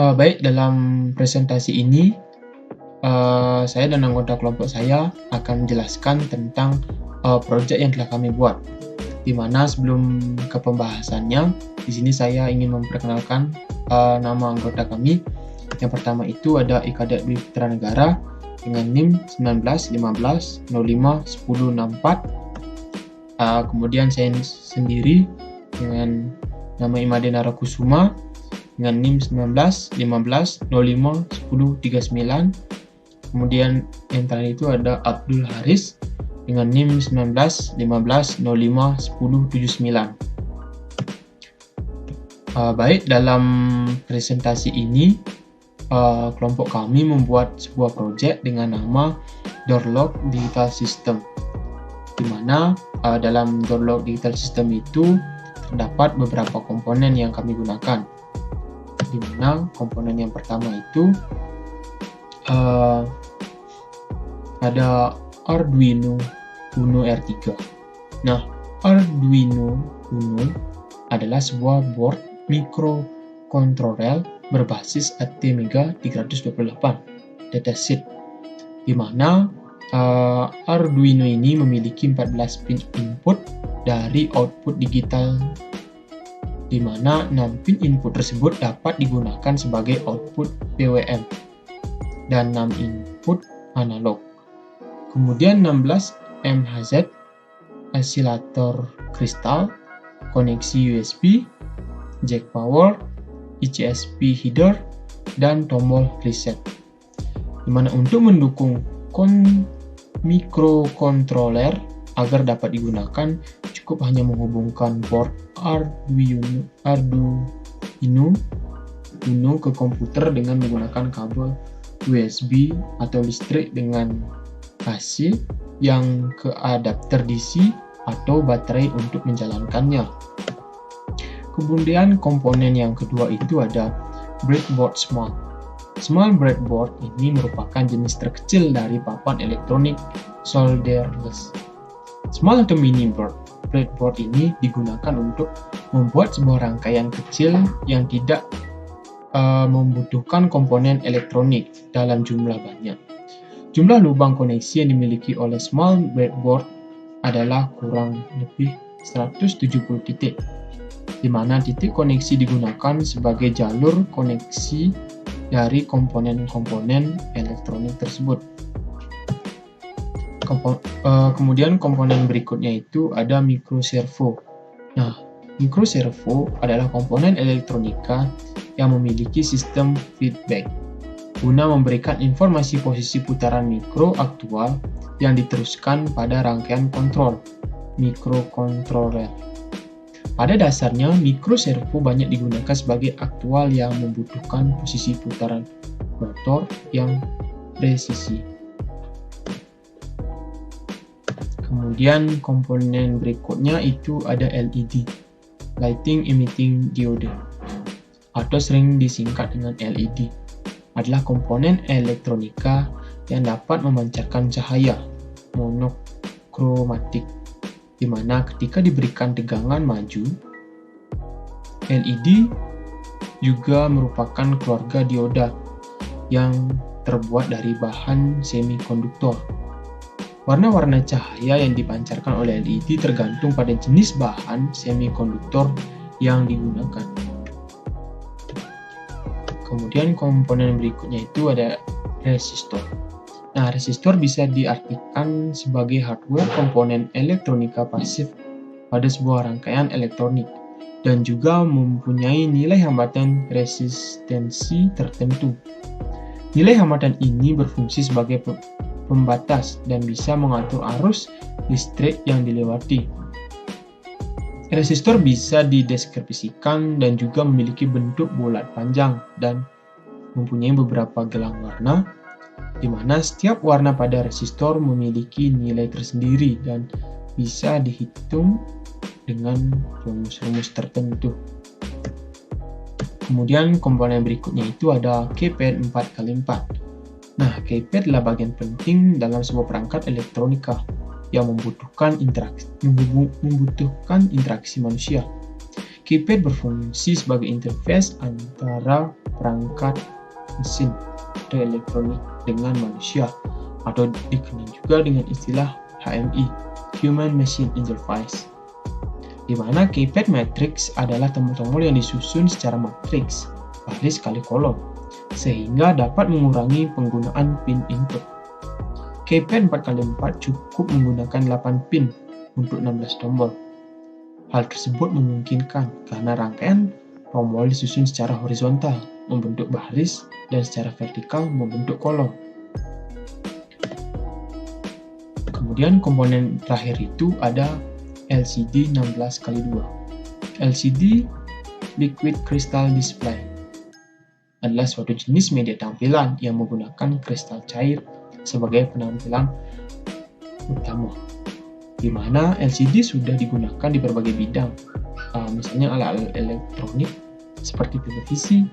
Baik, dalam presentasi ini, saya dan anggota kelompok saya akan menjelaskan tentang proyek yang telah kami buat. Di mana sebelum ke pembahasannya, di sini saya ingin memperkenalkan nama anggota kami. Yang pertama itu ada Ikadet Dwi Putra Negara dengan NIM 1915-05-1064. Kemudian saya sendiri dengan nama Imade Narakusuma dengan NIM 1915-05-1039. Kemudian yang terakhir itu ada Abdul Haris dengan NIM 1915-05-1079. Baik, dalam presentasi ini kelompok kami membuat sebuah proyek dengan nama Doorlock Digital System, di mana dalam Doorlock Digital System itu terdapat beberapa komponen yang kami gunakan, di mana komponen yang pertama itu ada Arduino Uno R3. Nah, Arduino Uno adalah sebuah board microcontroller berbasis ATmega 328 datasheet, di mana Arduino ini memiliki 14 pin input dari output digital, di mana 6 pin input tersebut dapat digunakan sebagai output PWM dan 6 input analog. Kemudian 16 MHz oscillator kristal, koneksi USB, jack power, ICSP header, dan tombol reset. Dimana untuk mendukung microcontroller agar dapat digunakan, cukup hanya menghubungkan board Arduino Uno ke komputer dengan menggunakan kabel USB atau listrik dengan AC yang ke adapter DC atau baterai untuk menjalankannya. Kemudian komponen yang kedua itu ada breadboard small. Small breadboard ini merupakan jenis terkecil dari papan elektronik solderless. Small atau mini breadboard ini digunakan untuk membuat sebuah rangkaian kecil yang tidak membutuhkan komponen elektronik dalam jumlah banyak. Jumlah lubang koneksi yang dimiliki oleh small breadboard adalah kurang lebih 170 titik, di mana titik koneksi digunakan sebagai jalur koneksi dari komponen-komponen elektronik tersebut. Kemudian komponen berikutnya itu ada microservo. Nah, microservo adalah komponen elektronika yang memiliki sistem feedback guna memberikan informasi posisi putaran mikro aktual yang diteruskan pada rangkaian kontrol microcontroller. Pada dasarnya, microservo banyak digunakan sebagai aktual yang membutuhkan posisi putaran motor yang presisi. Kemudian komponen berikutnya itu ada LED, Lighting Emitting Diode, atau sering disingkat dengan LED. Adalah komponen elektronika yang dapat memancarkan cahaya monokromatik, di mana ketika diberikan tegangan maju, LED juga merupakan keluarga dioda yang terbuat dari bahan semikonduktor. Warna-warna cahaya yang dipancarkan oleh LED tergantung pada jenis bahan semikonduktor yang digunakan. Kemudian komponen berikutnya itu ada resistor. Nah, resistor bisa diartikan sebagai hardware komponen elektronika pasif pada sebuah rangkaian elektronik dan juga mempunyai nilai hambatan resistensi tertentu. Nilai hambatan ini berfungsi sebagai pembatas dan bisa mengatur arus listrik yang dilewati. Resistor bisa dideskripsikan dan juga memiliki bentuk bulat panjang dan mempunyai beberapa gelang warna, di mana setiap warna pada resistor memiliki nilai tersendiri dan bisa dihitung dengan rumus-rumus tertentu. Kemudian komponen berikutnya itu ada keypad 4x4. Nah, keypad adalah bagian penting dalam sebuah perangkat elektronika yang membutuhkan interaksi manusia. Keypad berfungsi sebagai interface antara perangkat mesin atau elektronik dengan manusia, atau dikenal juga dengan istilah HMI, Human Machine Interface, di mana keypad matriks adalah tombol-tombol yang disusun secara matriks, baris kali kolom, sehingga dapat mengurangi penggunaan pin input. Keypad 4x4 cukup menggunakan 8 pin untuk 16 tombol. Hal tersebut memungkinkan karena rangkaian tombol disusun secara horizontal, membentuk baris, dan secara vertikal membentuk kolom. Kemudian komponen terakhir itu ada LCD 16x2. LCD, Liquid Crystal Display, adalah suatu jenis media tampilan yang menggunakan kristal cair sebagai penampilan utama, di mana LCD sudah digunakan di berbagai bidang, misalnya alat-alat elektronik seperti televisi,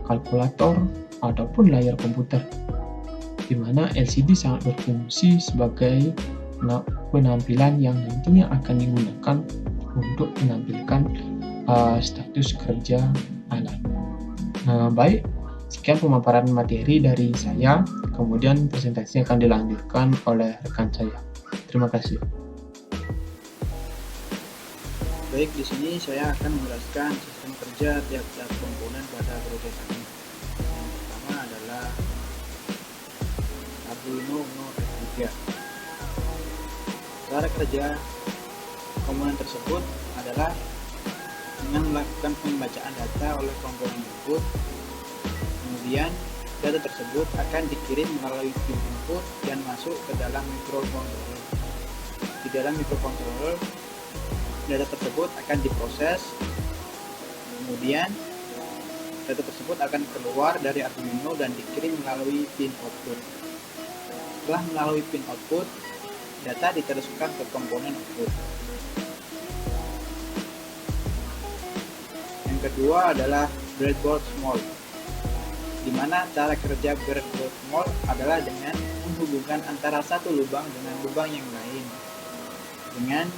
kalkulator, ataupun layar komputer, di mana LCD sangat berfungsi sebagai penampilan yang nantinya akan digunakan untuk menampilkan status kerja alat. Baik, sekian pemaparan materi dari saya, kemudian presentasi akan dilanjutkan oleh rekan saya. Terima kasih. Baik, di sini saya akan menjelaskan sistem kerja tiap-tiap komponen pada proyek ini. Yang pertama adalah Arduino Uno F3. Cara kerja komponen tersebut adalah dengan melakukan pembacaan data oleh komponen input. Kemudian data tersebut akan dikirim melalui pin input dan masuk ke dalam microcontroller. Di dalam microcontroller, data tersebut akan diproses, kemudian data tersebut akan keluar dari Arduino dan dikirim melalui pin output. Setelah melalui pin output, data diteruskan ke komponen output. Yang kedua adalah breadboard small, di mana cara kerja breadboard small adalah dengan menghubungkan antara satu lubang dengan lubang yang lain. Dengan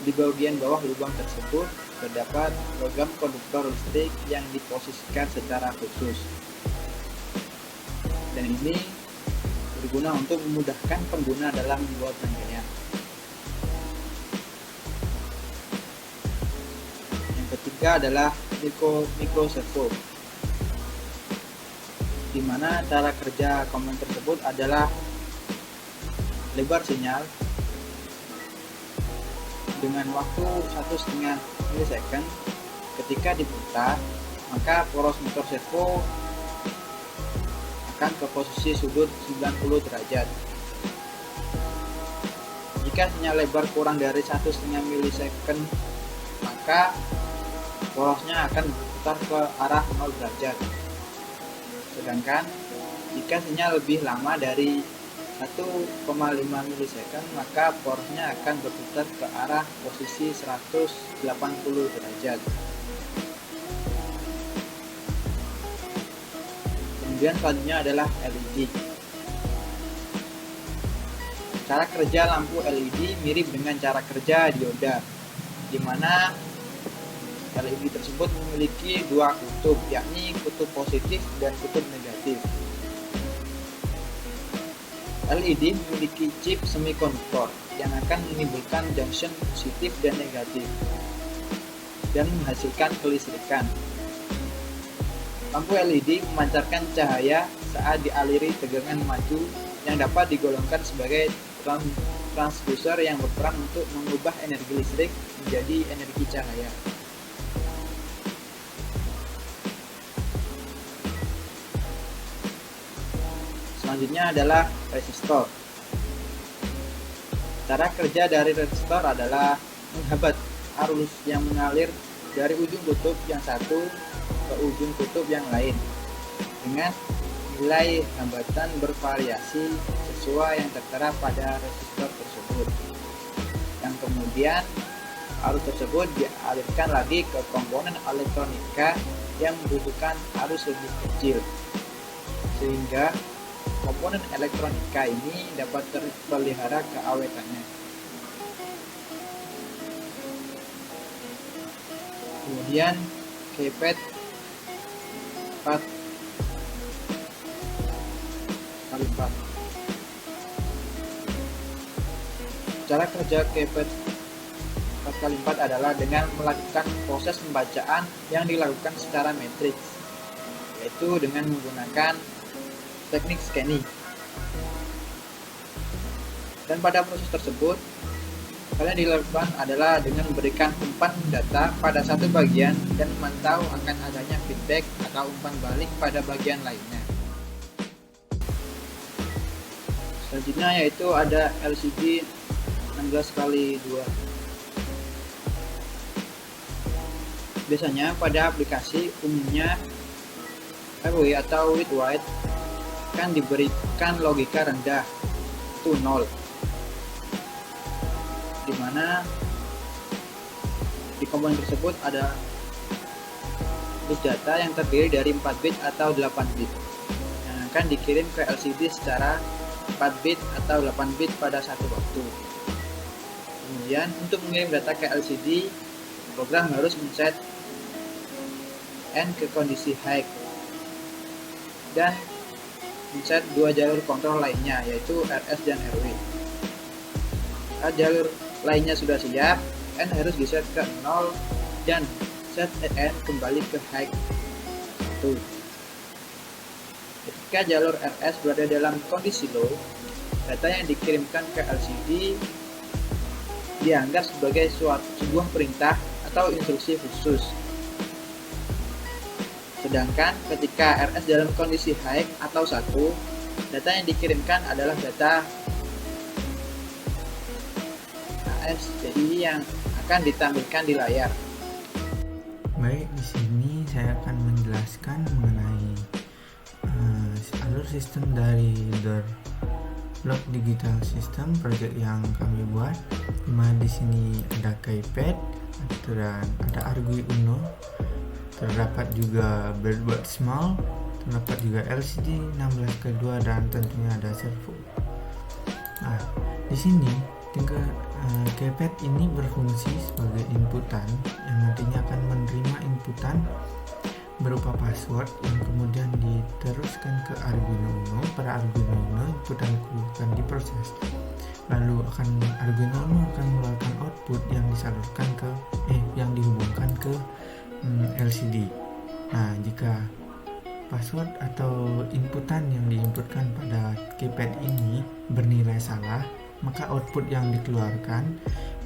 di bagian bawah lubang tersebut terdapat logam konduktor listrik yang diposisikan secara khusus. Dan ini berguna untuk memudahkan pengguna dalam membuat rangkaian. Yang ketiga adalah micro servo, di mana cara kerja komponen tersebut adalah lebar sinyal dengan waktu 1,5 milisecond. Ketika diputar, maka poros motor servo akan ke posisi sudut 90 derajat. Jika sinyal lebar kurang dari 1,5 milisecond, maka porosnya akan berputar ke arah 0 derajat. Sedangkan jika sinyal lebih lama dari 1,5 milisecond, maka porosnya akan berputar ke arah posisi 180 derajat. Kemudian selanjutnya adalah LED. Cara kerja lampu LED mirip dengan cara kerja dioda, di mana LED tersebut memiliki dua kutub, yakni kutub positif dan kutub negatif. LED memiliki chip semikonduktor yang akan menimbulkan junction positif dan negatif dan menghasilkan kelistrikan. Lampu LED memancarkan cahaya saat dialiri tegangan maju yang dapat digolongkan sebagai transducer yang berperan untuk mengubah energi listrik menjadi energi cahaya. Selanjutnya adalah resistor. Cara kerja dari resistor adalah menghambat arus yang mengalir dari ujung kutub yang satu ke ujung kutub yang lain dengan nilai hambatan bervariasi sesuai yang tertera pada resistor tersebut. Yang kemudian arus tersebut dialirkan lagi ke komponen elektronika yang membutuhkan arus lebih kecil, sehingga komponen elektronika ini dapat terpelihara keawetannya. Kemudian keypad 4x4. Cara kerja keypad 4x4 adalah dengan melakukan proses pembacaan yang dilakukan secara matriks, yaitu dengan menggunakan teknik scanning. Dan pada proses tersebut, kalian dilakukan adalah dengan memberikan umpan data pada satu bagian dan memantau akan adanya feedback atau umpan balik pada bagian lainnya. Selanjutnya yaitu ada LCD 16x2. Biasanya pada aplikasi umumnya RW atau read write akan diberikan logika rendah, itu 0, di mana di komponen tersebut ada bit data yang terdiri dari 4 bit atau 8 bit yang akan dikirim ke LCD secara 4 bit atau 8 bit pada satu waktu. Kemudian untuk mengirim data ke LCD, program harus men-set N ke kondisi high dan men-set dua jalur kontrol lainnya, yaitu RS dan RW. Saat jalur lainnya sudah siap, N harus diset ke 0 dan set N kembali ke high 1. Ketika jalur RS berada dalam kondisi low, data yang dikirimkan ke LCD dianggap sebagai sebuah perintah atau instruksi khusus. Sedangkan ketika RS dalam kondisi high atau 1, data yang dikirimkan adalah data ASCII yang akan ditampilkan di layar. Baik, di sini saya akan menjelaskan mengenai alur sistem dari Door Lock Digital System project yang kami buat. Dimana di sini ada keypad dan ada Arduino, terdapat juga breadboard small, terdapat juga LCD 16x2 dan tentunya ada servo. Nah, di sini keypad ini berfungsi sebagai inputan yang nantinya akan menerima inputan berupa password yang kemudian diteruskan ke Arduino Uno. Pada Arduino Uno inputan akan diproses, lalu Arduino Uno akan mengeluarkan output yang disalurkan yang dihubungkan ke LCD. Nah, jika password atau inputan yang diinputkan pada keypad ini bernilai salah, maka output yang dikeluarkan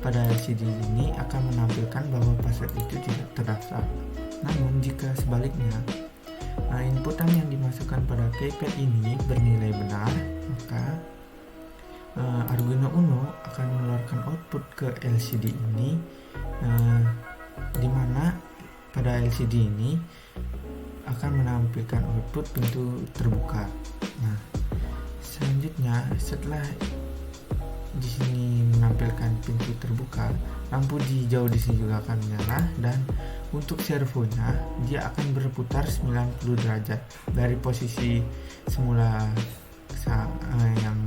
pada LCD ini akan menampilkan bahwa password itu tidak terdaftar. Namun jika sebaliknya, inputan yang dimasukkan pada keypad ini bernilai benar, maka Arduino Uno akan mengeluarkan output ke LCD ini, di mana pada LCD ini akan menampilkan output pintu terbuka. Nah, selanjutnya setelah di sini menampilkan pintu terbuka, lampu hijau di sini juga akan menyala, dan untuk servonya dia akan berputar 90 derajat dari posisi semula yang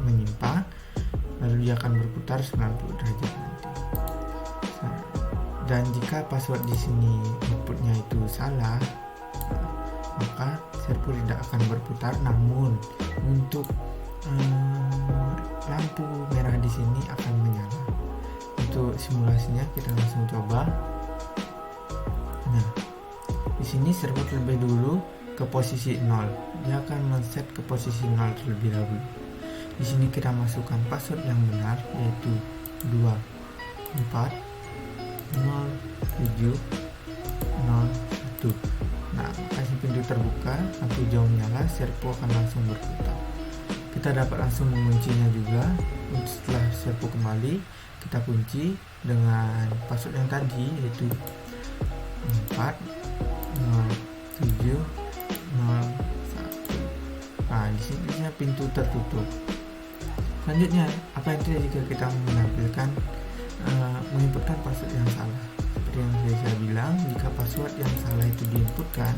menyimpang, lalu dia akan berputar 90 derajat nanti. Dan jika password di sini outputnya itu salah, maka servo tidak akan berputar. Namun untuk lampu merah di sini akan menyala. Untuk simulasinya kita langsung coba. Nah, di sini servo terlebih dulu ke posisi 0. Dia akan men-set ke posisi 0 terlebih dahulu. Di sini kita masukkan password yang benar, yaitu 240701. Nah, kasih pintu terbuka, lampu hijau menyala, servo akan langsung berputar. Kita dapat langsung menguncinya juga. Setelah servo kembali, kita kunci dengan password yang tadi, yaitu 407001. Nah, di sini pintu tertutup. Selanjutnya, apa yang terjadi jika kita menampilkan menginputkan password yang salah? Seperti yang saya bilang, jika password yang salah itu diinputkan,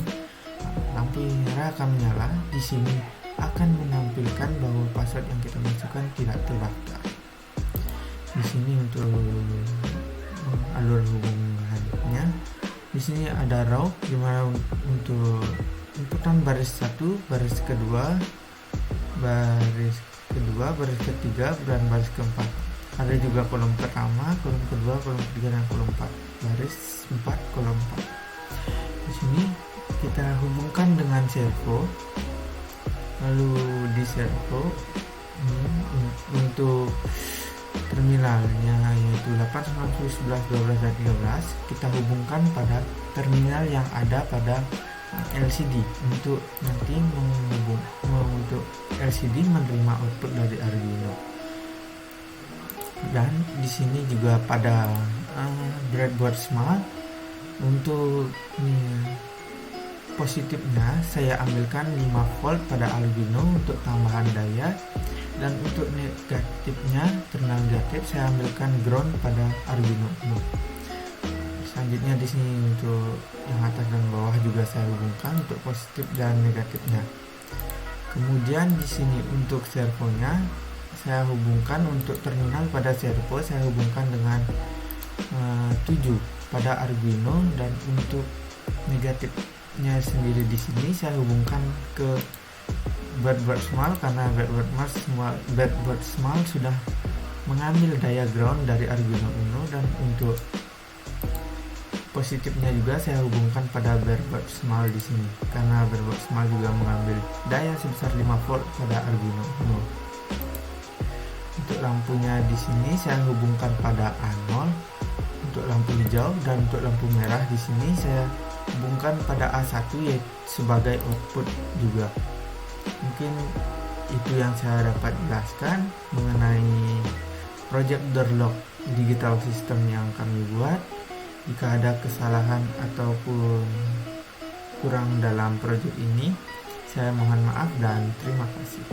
lampu merah akan menyala. Di sini akan menampilkan bahwa password yang kita masukkan tidak terdaftar. Di sini untuk alur hubungannya, Di sini ada row dimana untuk inputan baris 1, baris kedua, baris ketiga, dan baris keempat. Ada juga kolom pertama, kolom kedua, kolom ketiga, dan kolom 4. Baris 4, kolom 4. Di sini kita hubungkan dengan servo. Lalu di servo untuk terminalnya yaitu 8, 9, 10, 11, 12, dan 13 kita hubungkan pada terminal yang ada pada LCD untuk nanti untuk LCD menerima output dari Arduino. Dan di sini juga pada breadboard smart untuk positifnya saya ambilkan 5 volt pada Arduino untuk tambahan daya, dan untuk negatifnya terminal negatif saya ambilkan ground pada Arduino Uno. Selanjutnya di sini untuk yang atas dan bawah juga saya hubungkan untuk positif dan negatifnya. Kemudian di sini untuk servonya saya hubungkan untuk terminal pada servo saya hubungkan dengan 7 pada Arduino, dan untuk negatifnya sendiri di sini saya hubungkan ke breadboard small karena breadboard small sudah mengambil daya ground dari Arduino Uno, dan untuk positifnya juga saya hubungkan pada breadboard small di sini karena breadboard small juga mengambil daya sebesar 5 volt pada Arduino Uno. Untuk lampunya di sini saya hubungkan pada A0 untuk lampu hijau, dan untuk lampu merah di sini saya hubungkan pada A1 yaitu sebagai output juga. Mungkin itu yang saya dapat jelaskan mengenai project door lock digital system yang kami buat. Jika ada kesalahan ataupun kurang dalam proyek ini, saya mohon maaf dan terima kasih.